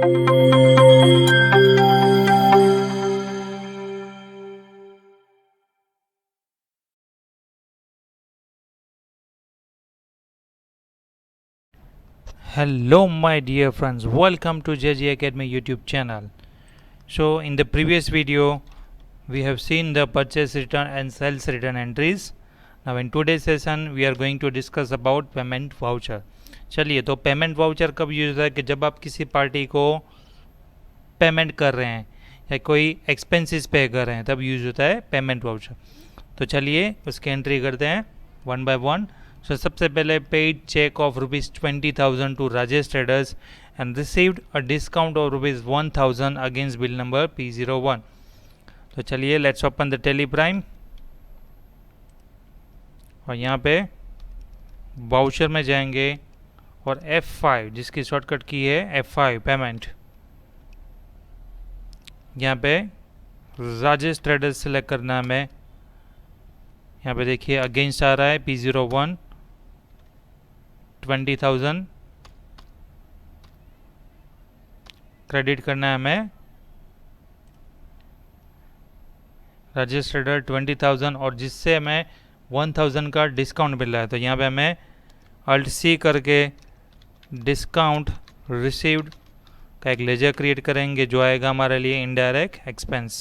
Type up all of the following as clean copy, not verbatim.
Hello my dear friends, welcome to JJ Academy YouTube channel. So in the previous video we have seen the purchase return and sales return entries. Now in today's session we are going to discuss about payment voucher. चलिए, तो payment voucher कब use होता है कि जब आप किसी party को पेमेंट कर रहे हैं या कोई एक्सपेंसेस पे कर रहे हैं तब यूज होता है पेमेंट वाउचर. तो चलिए उसकी एंट्री करते हैं वन बाय वन. सो सबसे पहले paid cheque of ₹20,000 to Rajesh traders and received a discount of ₹1,000 against bill number P01. तो चलिए let's open the Tally Prime और यहाँ पे वाउचर में जाएंगे और F5 जिसकी शॉर्टकट की है F5 पेमेंट. यहाँ पे राजेश ट्रेडर्स सेलेक्ट करना है हमें. यहाँ पे देखिए अगेंस्ट आ रहा है P01 20,000 क्रेडिट करना है हमें राजेश ट्रेडर 20,000 और जिससे हमें 1,000 का डिस्काउंट मिल रहा है. तो यहाँ पे हमें Alt C करके डिस्काउंट रिसीव्ड का एक लेजर क्रिएट करेंगे जो आएगा हमारे लिए indirect expense.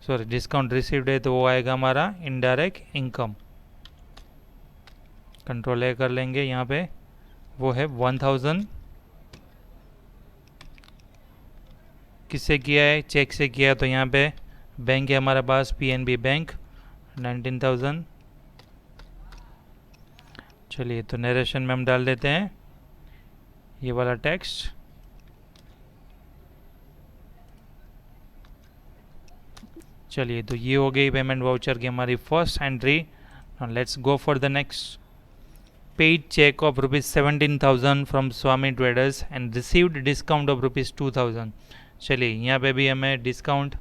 Sorry, discount received है तो वो आएगा हमारा इनडायरेक्ट इनकम. कंट्रोल ए कर लेंगे. यहाँ पे वो है 1,000. किससे किया है? चेक से किया. तो यहाँ पे बैंक है हमारे पास PNB बैंक 19,000. चलिए, तो नरेशन में हम डाल देते हैं ये वाला टेक्स्ट. चलिए, तो ये हो गई पेमेंट वाउचर की हमारी first entry. Let's go for the next. Paid cheque of ₹17,000 from Swami traders and received discount of ₹2,000. चलिए, यहाँ पे भी हमें डिस्काउंट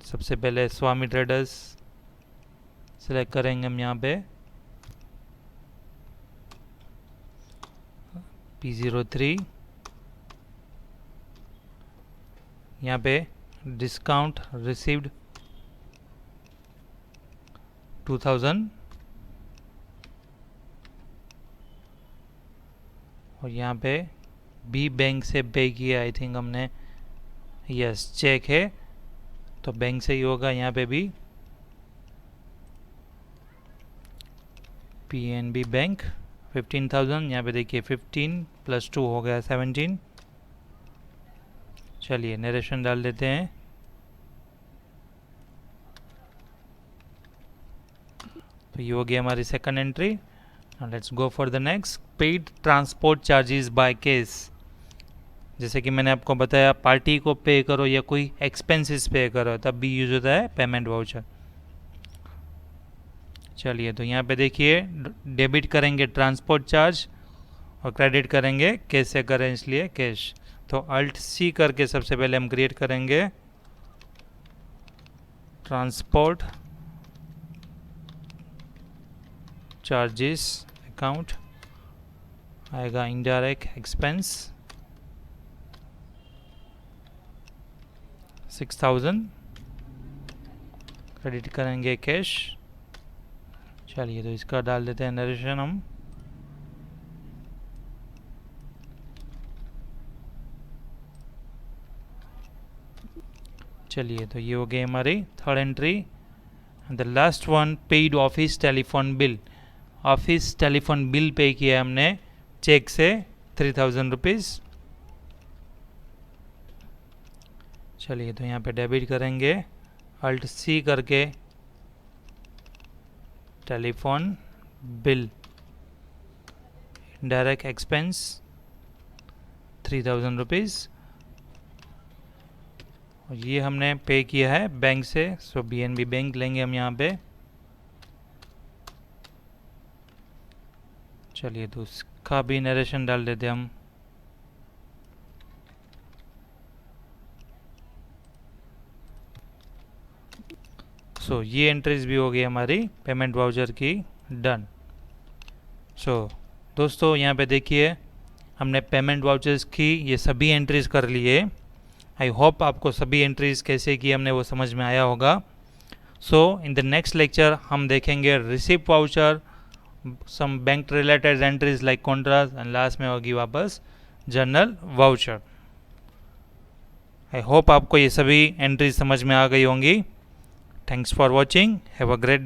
सबसे पहले स्वामी ट्रेडर्स सेलेक्ट करेंगे हम. यहाँ पे P03 यहाँ पे डिस्काउंट रिसीव्ड 2,000 और यहाँ पे बी बैंक से पे किया. आई थिंक हमने यस चेक है तो बैंक से ही होगा. यहाँ पे भी PNB बैंक 15,000. यहाँ पे देखिए 15 + 2 हो गया 17. चलिए नरेशन डाल देते हैं. तो ये हो गया हमारी second entry. Let's go for the next. Paid transport charges by case. जैसे कि मैंने आपको बताया पार्टी को पे करो या कोई एक्सपेंसेस पे करो तब भी यूज होता है पेमेंट वाउचर. चलिए, तो यहाँ पे देखिए डेबिट करेंगे ट्रांसपोर्ट चार्ज और क्रेडिट करेंगे कैश से करें इसलिए कैश. तो Alt C करके सबसे पहले हम क्रिएट करेंगे ट्रांसपोर्ट चार्जेस अकाउंट. आएगा इनडायरेक्ट एक्सपेंस 6,000. क्रेडिट करेंगे कैश. चलिए, तो इसका डाल देते हैं नरेशन हम. चलिए, तो ये हो गई हमारी third entry. The last one paid office telephone bill. Office telephone bill pay किया हमने चेक से 3,000 रुपीज़. चलिए, तो यहाँ पे डेबिट करेंगे Alt C करके telephone bill direct expense 3,000 rupees और ये हमने पे किया है बैंक से. सो BNB बैंक लेंगे हम यहाँ पे. चलिए, तो उसका भी नरेशन डाल देते हम. सो ये एंट्रीज भी हो गई हमारी पेमेंट वाउचर की डन. दोस्तों यहाँ पे देखिए हमने पेमेंट वाउचर्स की ये सभी एंट्रीज कर लिए। आई होप आपको सभी एंट्रीज कैसे की हमने वो समझ में आया होगा। इन द नेक्स्ट लेक्चर हम देखेंगे receipt voucher, some bank related entries like contrast and last में होगी वापस जर्नल वाउचर। आई होप आपको ये सभी एंट्रीज समझ में आ गई होंगी। Thanks for watching, have a great